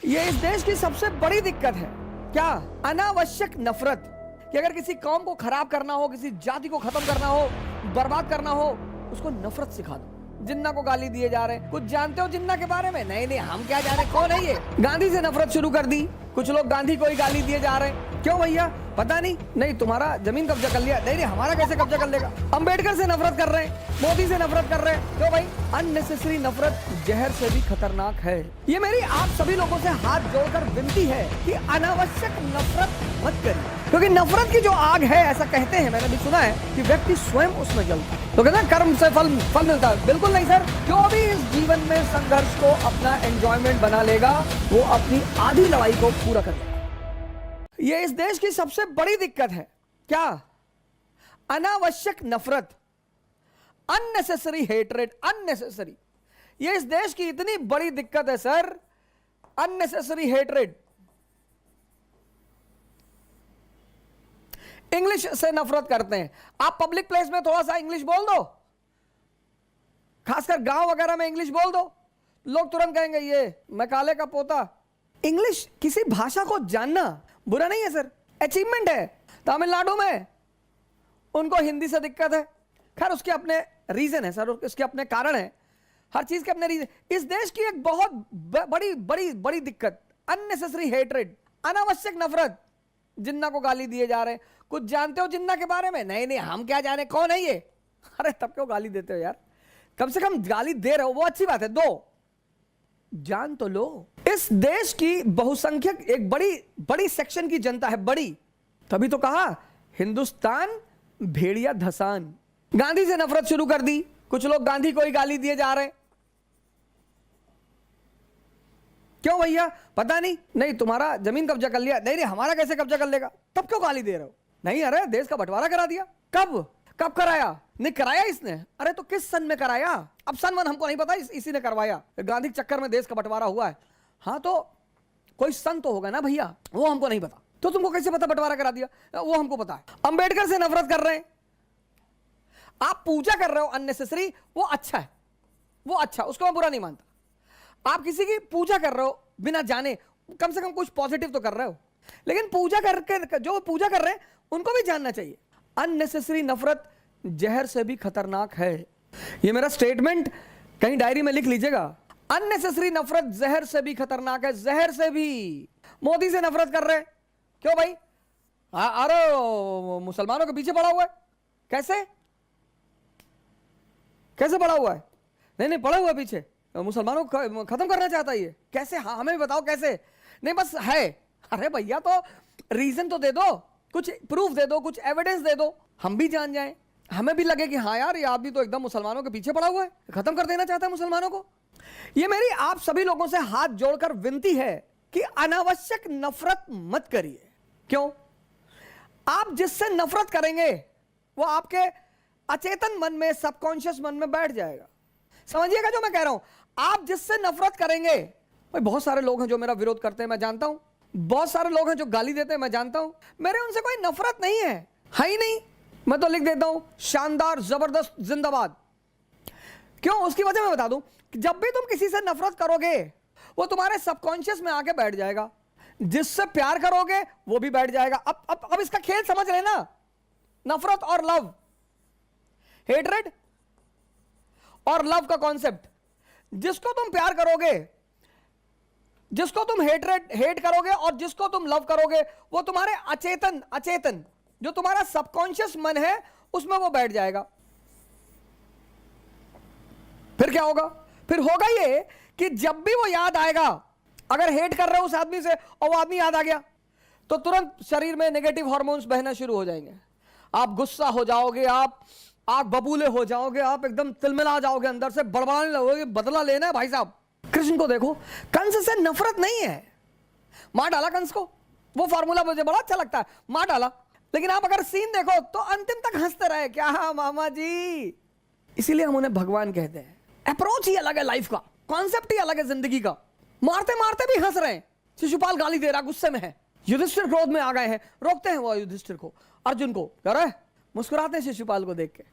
ये इस देश की सबसे बड़ी दिक्कत है। क्या? अनावश्यक नफरत। कि अगर किसी कौम को खराब करना हो, किसी जाति को खत्म करना हो, बर्बाद करना हो, उसको नफरत सिखा दो। जिन्ना को गाली दिए जा रहे हैं। कुछ जानते हो जिन्ना के बारे में? नहीं नहीं, हम क्या जाने, कौन है ये? गांधी से नफरत शुरू कर दी। कुछ लोग गांधी को ही गाली दिए जा रहे हैं। क्यों भैया? पता नहीं। नहीं, तुम्हारा जमीन कब्जा कर लिया। नहीं नहीं, हमारा कैसे कब्जा कर लेगा? अंबेडकर से नफरत कर रहे हैं, मोदी से नफरत कर रहे हैं। क्यों भाई? अननेसेसरी नफरत जहर से भी खतरनाक है। ये मेरी आप सभी लोगों से हाथ जोड़कर विनती है कि अनावश्यक नफरत मत करिए, क्योंकि नफरत की जो आग है, ऐसा कहते हैं, मैंने भी सुना है कि व्यक्ति स्वयं उसमें जलता है। तो कहते हैं कर्म से फल मिलता है। बिल्कुल नहीं सर। जो भी इस जीवन में संघर्ष को अपना एंजॉयमेंट बना लेगा, वो अपनी आधी लड़ाई को पूरा कर लेगा। ये इस देश की सबसे बड़ी दिक्कत है। क्या? अनावश्यक नफरत, अननेसेसरी हेट्रेड, अननेसेसरी। ये इस देश की इतनी बड़ी दिक्कत है सर, अननेसेसरी हेट्रेड। इंग्लिश से नफरत करते हैं। आप पब्लिक प्लेस में थोड़ा सा इंग्लिश बोल दो, खासकर गांव वगैरह में इंग्लिश बोल दो, लोग तुरंत कहेंगे ये मैं काले का पोता। इंग्लिश, किसी भाषा को जानना बुरा नहीं है सर, अचीवमेंट है। तमिलनाडु में उनको हिंदी से दिक्कत है। खैर, उसके अपने रीजन है सर, उसके अपने कारण है, हर चीज के अपने रीजन। इस देश की एक बहुत बड़ी बड़ी बड़ी दिक्कत, अननेसेसरी हेट्रेड, अनावश्यक नफरत। जिन्ना को गाली दिए जा रहे हैं। कुछ जानते हो जिन्ना के बारे में? नहीं नहीं, हम क्या जाने, कौन है ये? अरे तब क्यों गाली देते हो यार? कम से कम गाली दे रहे हो, वो अच्छी बात है, दो, जान तो लो। इस देश की बहुसंख्यक एक बड़ी बड़ी सेक्शन की जनता है, बड़ी। तभी तो कहा हिंदुस्तान भेड़िया धसान। गांधी से नफरत शुरू कर दी। कुछ लोग गांधी को ही गाली दिए जा रहे हैं। क्यों भैया? पता नहीं। नहीं, तुम्हारा जमीन कब्जा कर लिया। नहीं नहीं, हमारा कैसे कब्जा कर लेगा? तब क्यों गाली दे रहे हो? नहीं, अरे देश का बंटवारा करा दिया। कब कब कराया? नहीं कराया इसने। अरे तो किस सन में कराया? अब सन वन हमको नहीं पता, इसी ने करवाया। गांधी के चक्कर में देश का बंटवारा हुआ है। हाँ, तो कोई सन तो होगा ना भैया, वो हमको नहीं पता। तो तुमको कैसे पता बंटवारा करा दिया? वो हमको पता है। अंबेडकर से नफरत कर रहे हैं। आप पूजा कर रहे हो अननेसेसरी, वो अच्छा है, वो अच्छा, उसको मैं बुरा नहीं मानता। आप किसी की पूजा कर रहे हो बिना जाने, कम से कम कुछ पॉजिटिव तो कर रहे हो। लेकिन पूजा करके जो पूजा कर रहे हैं उनको भी जानना चाहिए। अननेसेसरी नफरत जहर से भी खतरनाक है। ये मेरा स्टेटमेंट कहीं डायरी में लिख लीजिएगा। अननेसेसरी नफरत जहर से भी खतरनाक है, जहर से भी। मोदी से नफरत कर रहे हैं। क्यों भाई? अरे मुसलमानों के पीछे पड़ा हुआ है। कैसे कैसे पड़ा हुआ है? नहीं नहीं, पड़ा हुआ है पीछे, मुसलमानों को खत्म करना चाहता है ये। कैसे? हाँ, हमें भी बताओ कैसे। नहीं, बस है। अरे भैया, तो रीजन तो दे दो, कुछ प्रूफ दे दो, कुछ एविडेंस दे दो, हम भी जान जाएं, हमें भी लगे कि हाँ यार, ये आदमी तो एकदम मुसलमानों के पीछे पड़ा हुआ है, खत्म कर देना चाहता है मुसलमानों को। ये मेरी आप सभी लोगों से हाथ जोड़कर विनती है कि अनावश्यक नफरत मत करिए। क्यों? आप जिससे नफरत करेंगे वो आपके अचेतन मन में, सबकॉन्शियस मन में बैठ जाएगा। समझिएगा जो मैं कह रहा हूं। आप जिससे नफरत करेंगे, भाई बहुत सारे लोग हैं जो मेरा विरोध करते हैं, मैं जानता हूं। बहुत सारे लोग हैं जो गाली देते हैं, मैं जानता हूं। मेरे उनसे कोई नफरत नहीं है ही नहीं। मैं तो लिख देता हूं शानदार, जबरदस्त, जिंदाबाद। क्यों? उसकी वजह मैं बता दूं कि जब भी तुम किसी से नफरत करोगे, वो तुम्हारे सबकॉन्शियस में आके बैठ जाएगा। जिससे प्यार करोगे वो भी बैठ जाएगा। अब इसका खेल समझ रहे ना? नफरत और लव, हेट्रेड और लव का कॉन्सेप्ट। जिसको तुम प्यार करोगे, जिसको तुम हेट करोगे और जिसको तुम लव करोगे, वो तुम्हारे अचेतन जो तुम्हारा सबकॉन्शियस मन है, उसमें वो बैठ जाएगा। फिर क्या होगा? फिर होगा ये कि जब भी वो याद आएगा, अगर हेट कर रहे हो उस आदमी से और वो आदमी याद आ गया, तो तुरंत शरीर में नेगेटिव हार्मोन्स बहना शुरू हो जाएंगे। आप गुस्सा हो जाओगे, आप आग बबूले हो जाओगे, आप एकदम तिलमिला जाओगे, अंदर से बड़बड़ाने लगोगे, बदला लेना है भाई साहब। कृष्ण को देखो, कंस से नफरत नहीं है, मार डाला कंस को। वो फॉर्मूला मुझे बड़ा अच्छा लगता है, मार डाला। लेकिन आप अगर सीन देखो तो अंतिम तक हंसते रहे। क्या मामा जी? इसीलिए हम उन्हें भगवान कहते हैं। अप्रोच ही अलग है लाइफ का, कॉन्सेप्ट ही अलग है जिंदगी का। मारते मारते भी हंस रहे हैं। शिशुपाल गाली दे रहा, गुस्से में है। युधिष्ठिर क्रोध में आ गए हैं, रोकते हैं वो युधिष्ठिर को, अर्जुन को। अरे मुस्कुराते हैं शिशुपाल को देख के,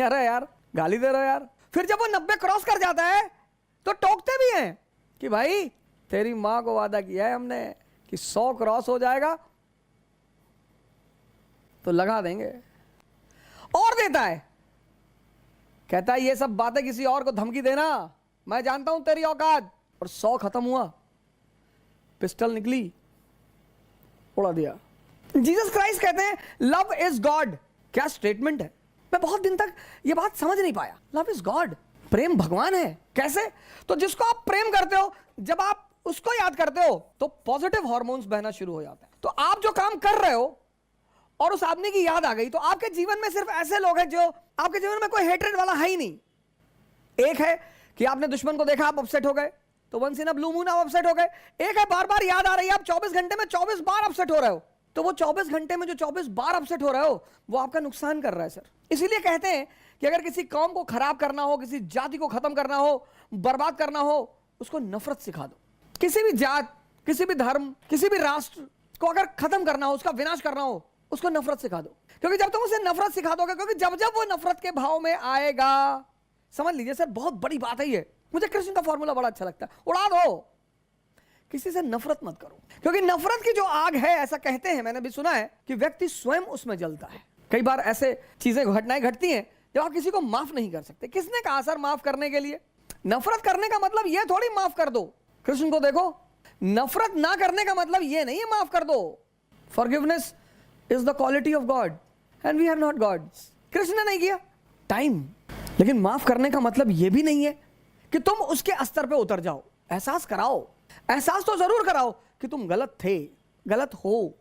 अरे यार गाली दे रहे हो यार। फिर जब वो 90 क्रॉस कर जाता है तो टोकते भी हैं कि भाई तेरी माँ को वादा किया है हमने कि 100 क्रॉस हो जाएगा तो लगा देंगे। और देता है, कहता है ये सब बातें किसी और को धमकी देना, मैं जानता हूं तेरी औकात। और 100 खत्म हुआ, पिस्टल निकली, उड़ा दिया। जीसस क्राइस्ट कहते हैं लव इज गॉड। क्या स्टेटमेंट है, मैं बहुत दिन तक ये बात समझ नहीं पाया। लव इज गॉड, प्रेम भगवान है। कैसे? तो जिसको आप प्रेम करते हो, जब आप उसको याद करते हो तो पॉजिटिव हार्मोन्स बहना शुरू हो जाते हैं। तो आप जो काम कर रहे हो और उस आदमी की याद आ गई, तो आपके जीवन में सिर्फ ऐसे लोग हैं जो, आपके जीवन में कोई हेट्रेड वाला है ही नहीं। एक है कि आपने दुश्मन को देखा, आप अपसेट हो गए, तो once in a blue moon आप अपसेट हो गए। एक है बार बार याद आ रही है, आप 24 घंटे में 24 बार अपसेट हो रहे हो, तो वो 24 घंटे में जो 24 बार अपसेट हो रहे हो वो आपका नुकसान कर रहा है सर। इसीलिए कहते हैं कि अगर किसी कौम को खराब करना हो, किसी जाति को खत्म करना हो, बर्बाद करना हो, उसको नफरत सिखा दो। किसी भी जात, किसी भी धर्म, किसी भी राष्ट्र को अगर खत्म करना हो, उसका विनाश करना हो, उसको नफरत सिखा दो। क्योंकि जब तुम उसे नफरत सिखा दोगे, क्योंकि जब जब वो नफरत के भाव में आएगा, समझ लीजिए सर, बहुत बड़ी बात है ये। मुझे कृष्ण का फॉर्मूला बड़ा अच्छा लगता है, उड़ा दो, किसी से नफरत मत करो। क्योंकि नफरत की जो आग है, ऐसा कहते हैं, मैंने भी सुना है कि व्यक्ति स्वयं उसमें जलता है। कई बार ऐसे चीजें, घटनाएं घटती हैं जब आप किसी को माफ नहीं कर सकते। किसने कहा सर माफ करने के लिए? नफरत करने का मतलब यह थोड़ी माफ कर दो। कृष्ण को देखो, नफरत ना करने का मतलब यह नहीं है माफ कर दो। Forgiveness is the quality of God and we are not gods. Krishna ने नहीं किया टाइम, लेकिन माफ करने का मतलब यह भी नहीं है कि तुम उसके स्तर पे उतर जाओ। एहसास कराओ, एहसास तो जरूर कराओ कि तुम गलत थे, गलत हो,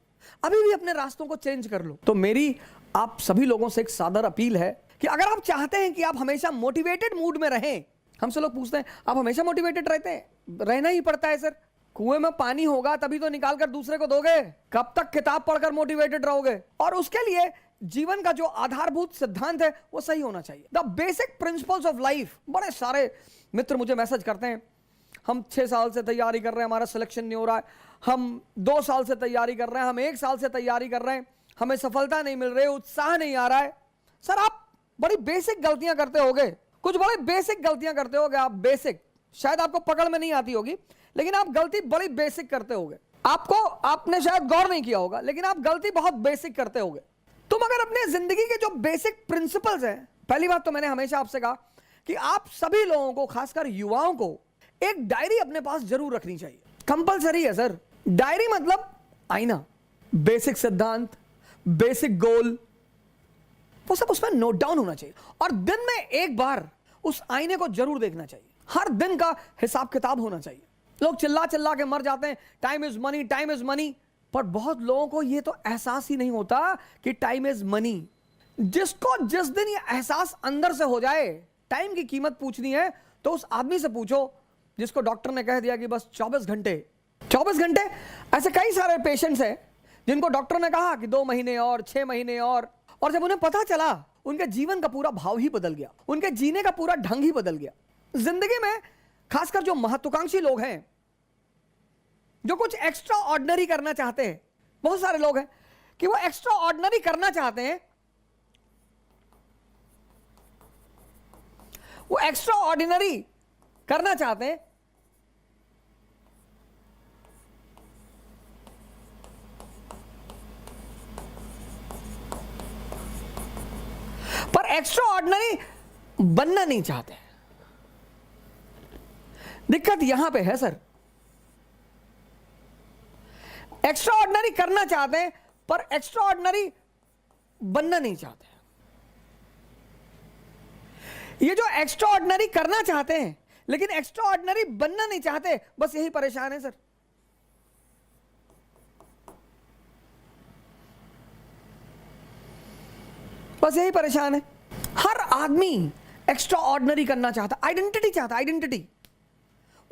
अभी भी अपने रास्तों को चेंज कर लो। तो मेरी आप सभी लोगों से एक सादर अपील है कि अगर आप चाहते हैं कि आप हमेशा मोटिवेटेड मूड में रहें, हमसे लोग पूछते हैं आप हमेशा मोटिवेटेड रहते हैं? रहना ही पड़ता है सर। कुएं में पानी होगा तभी तो निकाल कर दूसरे को दोगे। कब तक किताब पढ़कर मोटिवेटेड रहोगे? और उसके लिए जीवन का जो आधारभूत सिद्धांत है वो सही होना चाहिए। The basic principles of life. बड़े सारे मित्र मुझे मैसेज करते हैं, हम 6 साल से तैयारी कर रहे हैं, हमारा सिलेक्शन नहीं हो रहा है, हम 2 साल से तैयारी कर रहे हैं, हम 1 साल से तैयारी कर रहे हैं, हमें सफलता नहीं मिल रही, उत्साह नहीं आ रहा है। सर आप बड़ी बेसिक गलतियां करते होगे, कुछ बड़े बेसिक गलतियां करते होगे आप। बेसिक शायद आपको पकड़ में नहीं आती होगी, लेकिन आप गलती बड़ी बेसिक करते होगे। आपने शायद गौर नहीं किया होगा, लेकिन आप गलती बहुत बेसिक करते होगे। तुम अगर अपने जिंदगी के जो बेसिक प्रिंसिपल्स हैं, पहली बात तो मैंने हमेशा आपसे कहा कि आप सभी लोगों को, खासकर युवाओं को, एक डायरी अपने पास जरूर रखनी चाहिए। कंपलसरी है सर। डायरी मतलब आईना, बेसिक सिद्धांत, बेसिक गोल, वो सब उसमें नोट डाउन होना चाहिए। और दिन में एक बार उस आईने को जरूर देखना चाहिए। हर दिन का हिसाब किताब होना चाहिए। लोग चिल्ला चिल्ला के मर जाते हैं, time is money, time is money, पर बहुत लोगों को यह तो एहसास ही नहीं होता कि टाइम इज मनी। जिसको जिस दिन ये एहसास अंदर से हो जाए, टाइम की कीमत पूछनी है तो उस आदमी से पूछो जिसको डॉक्टर ने कह दिया कि बस 24 घंटे। 24 घंटे। ऐसे कई सारे पेशेंट्स हैं जिनको डॉक्टर ने कहा कि 2 महीने और, 6 महीने और जब उन्हें पता चला, उनके जीवन का पूरा भाव ही बदल गया, उनके जीने का पूरा ढंग ही बदल गया। जिंदगी में खासकर जो महत्वाकांक्षी लोग हैं, जो कुछ एक्स्ट्रा ऑर्डिनरी करना चाहते हैं, बहुत सारे लोग हैं कि वो एक्स्ट्रा ऑर्डिनरी करना चाहते हैं, वो एक्स्ट्रा ऑर्डिनरी करना चाहते हैं, पर एक्स्ट्रा ऑर्डिनरी बनना नहीं चाहते। दिक्कत यहां पे है सर। एक्स्ट्रा ऑर्डिनरी करना चाहते हैं पर एक्स्ट्रा ऑर्डिनरी बनना नहीं चाहते। ये जो एक्स्ट्रा ऑर्डिनरी करना चाहते हैं लेकिन एक्स्ट्रा ऑर्डिनरी बनना नहीं चाहते, बस यही परेशान है सर। बस यही परेशान है। हर आदमी एक्स्ट्रा ऑर्डिनरी करना चाहता, आइडेंटिटी चाहता, आइडेंटिटी।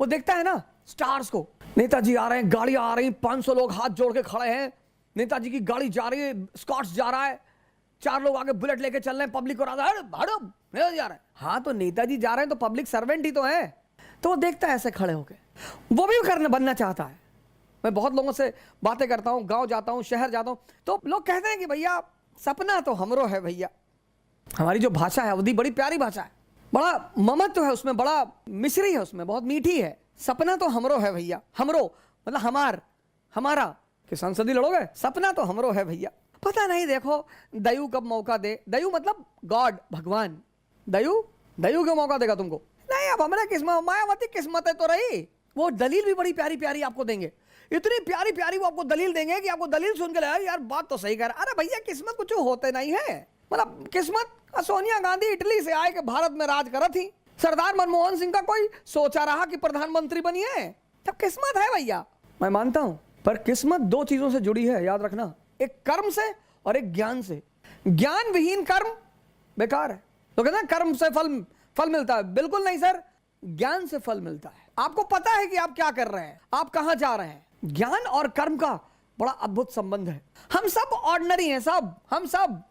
वो देखता है ना स्टार्स को, नेताजी आ रहे हैं, गाड़ियां आ रही, 500 लोग हाथ जोड़ के खड़े हैं, नेताजी की गाड़ी जा रही है, स्कॉट्स जा रहा है, 4 लोग आगे बुलेट लेके चल रहे हैं, पब्लिक को नेताजी जा रहा है। हाँ तो नेताजी जा रहे हैं तो पब्लिक सर्वेंट ही तो है। तो वो देखता है ऐसे खड़े होके, वो भी करना बनना चाहता है। मैं बहुत लोगों से बातें करता हूँ, गांव जाता हूँ, शहर जाता हूँ, तो लोग कहते हैं कि भैया सपना तो हमरो है भैया। हमारी जो भाषा है अवधी बड़ी प्यारी भाषा है, बड़ा ममत्व है उसमें, बड़ा मिश्री है उसमें, बहुत मीठी है। सपना तो हमरो है भैया, हमरो मतलब हमारा कि संसदीय लड़ोगे, सपना तो हमरो है भैया। पता नहीं देखो दयू कब मौका दे, दयू मतलब गॉड, भगवान। दयू क्यों मौका देगा तुमको? नहीं, अब हमारे किस्मत, मायावती किस्मत है तो रही। वो दलील भी बड़ी प्यारी प्यारी आपको देंगे, इतनी प्यारी प्यारी वो आपको दलील देंगे कि आपको दलील सुन के लगा यार बात तो सही कर। अरे भैया किस्मत कुछ होते नहीं है, मतलब किस्मत सोनिया गांधी इटली से आए के भारत में राज करा थी, सरदार मनमोहन सिंह का कोई सोचा रहा कि प्रधानमंत्री बनिए, तब किस्मत है भैया। मैं मानता हूं, पर किस्मत दो चीजों से जुड़ी है, याद रखना, एक कर्म से और एक ज्ञान से। ज्ञान विहीन कर्म बेकार है। तो कहते हैं कर्म से फल मिलता है, बिल्कुल नहीं सर, ज्ञान से फल मिलता है। आपको पता है कि आप क्या कर रहे हैं, आप कहां जा रहे हैं। ज्ञान और कर्म का बड़ा अद्भुत संबंध है। हम सब ऑर्डिनरी हैं, हम सब।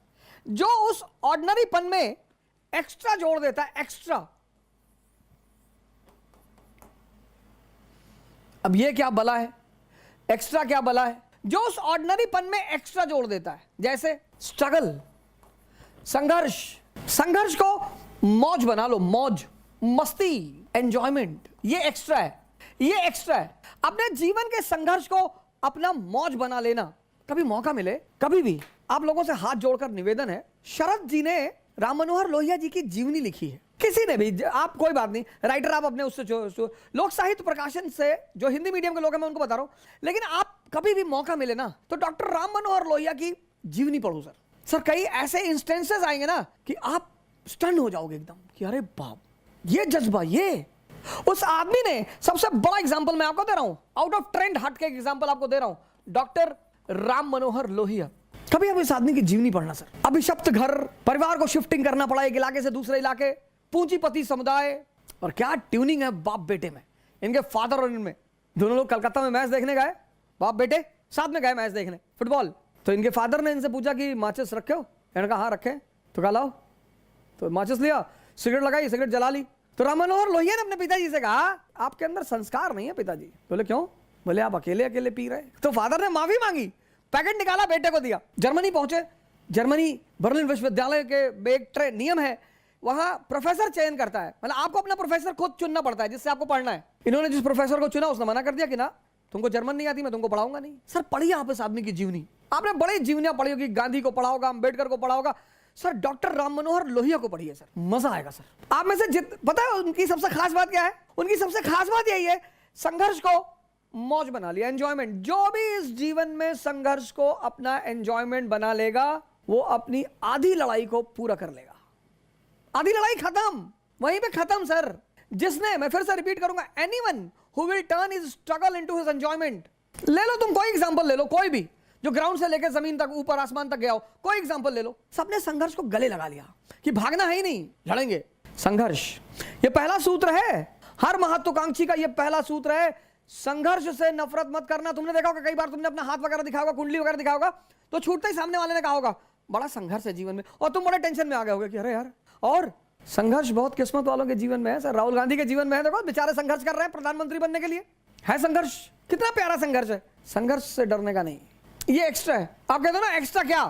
जो उस ऑर्डिनरीपन में एक्स्ट्रा जोड़ देता है, एक्स्ट्रा। अब ये क्या बला है, एक्स्ट्रा क्या बला है? जो उस ऑर्डिनरीपन में एक्स्ट्रा जोड़ देता है, जैसे स्ट्रगल, संघर्ष को मौज बना लो, मौज, मस्ती, एंजॉयमेंट, ये एक्स्ट्रा है। अपने जीवन के संघर्ष को अपना मौज बना लेना। कभी मौका मिले, कभी भी आप लोगों से हाथ जोड़कर निवेदन है, शरद जी ने राम मनोहर लोहिया जी की जीवनी लिखी है, किसी ने भी, आप कोई बात नहीं, राइटर आप अपने उससे लोक साहित्य प्रकाशन से, जो हिंदी मीडियम के लोग हैं मैं उनको बता रहा हूं, लेकिन आप कभी भी मौका मिले ना तो डॉक्टर राम मनोहर लोहिया की जीवनी पढ़ो सर। कई ऐसे इंस्टेंसेस आएंगे ना कि आप स्टन हो जाओगे एकदम कि अरे बाप, ये जज्बा, ये उस आदमी ने। सबसे बड़ा एग्जांपल मैं आपको दे रहा हूं, आउट ऑफ ट्रेंड हट के एग्जांपल आपको दे रहा हूं, डॉक्टर राम मनोहर लोहिया। कभी अब इस आदमी की जीवनी पढ़ना सर। अभिशप्त घर, परिवार को शिफ्टिंग करना पड़ा एक इलाके से दूसरे इलाके, पूंजीपति समुदाय, और क्या ट्यूनिंग है बाप बेटे में, इनके फादर और इनमें। दोनों लोग कलकत्ता में मैच देखने गए, बाप बेटे साथ में गए मैच देखने, फुटबॉल। तो इनके फादर ने इनसे पूछा कि माचिस रखे हो? इन्होंने कहा हाँ रखे। तो कहा लाओ, तो माचिस लिया, सिगरेट लगाई, सिगरेट जला ली। तो राम मनोहर लोहिया ने अपने पिताजी से कहा आपके अंदर संस्कार नहीं है पिताजी। बोले क्यों? बोले आप अकेले अकेले पी रहे। तो फादर ने माफी मांगी, पैकेट निकाला, बेटे को दिया। जर्मनी पहुंचे, जर्मनी बर्लिन विश्वविद्यालय के एक नियम है, वहां प्रोफेसर चयन करता है, मतलब आपको अपना प्रोफेसर खुद चुनना पड़ता है जिससे आपको पढ़ना है। इन्होंने जिस प्रोफेसर को चुना उसने मना कर दिया कि ना तुमको जर्मन नहीं आती, मैं तुमको पढ़ाऊंगा नहीं। सर पढ़िए आप इस आदमी की जीवनी, आपने बड़ी जीवनियां पढ़ी होगी, गांधी को पढ़ा होगा, अंबेडकर को पढ़ा होगा, सर डॉक्टर राम मनोहर लोहिया को पढ़िए सर, मजा आएगा सर। आप में से पता है उनकी सबसे खास बात क्या है? उनकी सबसे खास बात यही है, संघर्ष को मौज बना लिया, एंजॉयमेंट। जो भी इस जीवन में संघर्ष को अपना एंजॉयमेंट बना लेगा वो अपनी आधी लड़ाई को पूरा कर लेगा। आधी लड़ाई खत्म, वहीं पे खत्म सर। जिसने, मैं फिर से रिपीट करूंगा, anyone who will turn his struggle into his enjoyment. ले लो तुम कोई एग्जांपल ले लो, कोई भी जो ग्राउंड से लेकर जमीन तक, ऊपर आसमान तक गया हो, कोई एग्जांपल ले लो। सबने संघर्ष को गले लगा लिया कि भागना है ही नहीं, लड़ेंगे। संघर्ष ये पहला सूत्र है, हर महत्वाकांक्षी का ये पहला सूत्र है, संघर्ष से नफरत मत करना। तुमने देखा होगा कई बार, तुमने अपना हाथ वगैरह दिखा होगा, कुंडली वगैरह दिखा होगा, तो छूटते ही सामने वाले ने कहा होगा बड़ा संघर्ष है जीवन में, और तुम बड़े टेंशन में आ गए होगे कि अरे यार। और संघर्ष बहुत किस्मत वालों के जीवन में है सर। राहुल गांधी के जीवन में है, देखो बेचारे संघर्ष कर रहे हैं प्रधानमंत्री बनने के लिए, है संघर्ष, कितना प्यारा संघर्ष है। संघर्ष से डरने का नहीं, ये एक्स्ट्रा है। आप कहते हो ना एक्स्ट्रा क्या,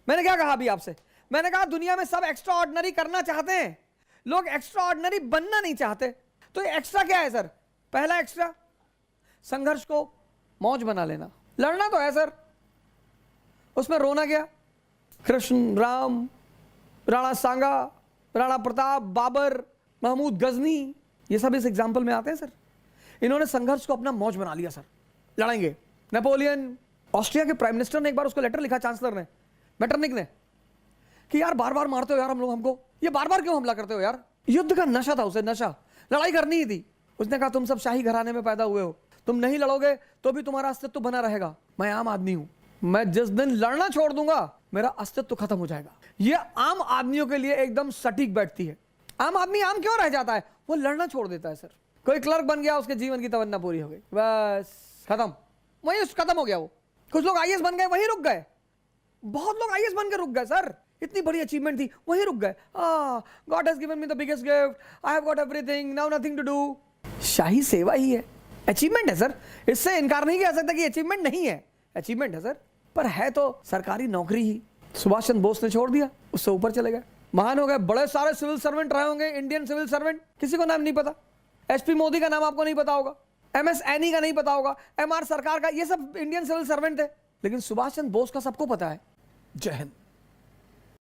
मैंने क्या कहा अभी आपसे? मैंने कहा दुनिया में सब एक्स्ट्रा ऑर्डिनरी करना चाहते हैं, लोग एक्स्ट्रा ऑर्डिनरी बनना नहीं चाहते। तो ये एक्स्ट्रा क्या है सर? पहला एक्स्ट्रा, संघर्ष को मौज बना लेना। लड़ना तो है सर, उसमें रोना क्या? कृष्ण, राम, राणा सांगा, राणा प्रताप, बाबर, महमूद गजनी, ये सब इस एग्जाम्पल में आते हैं सर। इन्होंने संघर्ष को अपना मौज बना लिया सर, लड़ेंगे। नेपोलियन, ऑस्ट्रिया के प्राइम मिनिस्टर ने एक बार उसको लेटर लिखा, चांसलर ने, मेटरनिक ने, कि यार बार बार मारते हो यार हम लोग, हमको ये बार बार क्यों हमला करते हो यार। युद्ध का नशा था उसे, नशा, लड़ाई करनी ही थी। उसने कहा तुम सब शाही घराने में पैदा हुए हो, तुम नहीं लड़ोगे तो भी तुम्हारा अस्तित्व बना रहेगा। मैं आम आदमी हूं, मैं जिस दिन लड़ना छोड़ दूंगा मेरा अस्तित्व खत्म हो जाएगा। ये आम आदमियों के लिए एकदम सटीक बैठती है। आम आदमी आम क्यों रह जाता है? वो लड़ना छोड़ देता है सर। कोई क्लर्क बन गया, उसके जीवन की तमन्ना पूरी हो गई, बस खत्म, वही खत्म हो गया वो। कुछ लोग आईएएस बन गए, वहीं रुक गए। बहुत लोग आईएएस बन के रुक गए सर, इतनी बड़ी अचीवमेंट थी, वहीं रुक गए। God has given me the biggest gift, I have got everything, now nothing to do. शाही सेवा ही है, अचीवमेंट है सर, इससे इनकार नहीं किया सकता कि अचीवमेंट नहीं है, अचीवमेंट है सर, पर है तो सरकारी नौकरी ही। सुभाष चंद्र बोस ने छोड़ दिया, उससे ऊपर चले गए, महान हो गए, बड़े सारे सिविल सर्वेंट रहे होंगे, इंडियन सिविल सर्वेंट, किसी को नाम नहीं पता। HP मोदी का नाम आपको नहीं पता होगा, MS एनी का नहीं पता होगा, MR सरकार का, ये सब इंडियन सिविल सर्वेंट थे, लेकिन सुभाष चंद्र बोस का सबको पता है। जय हिंद।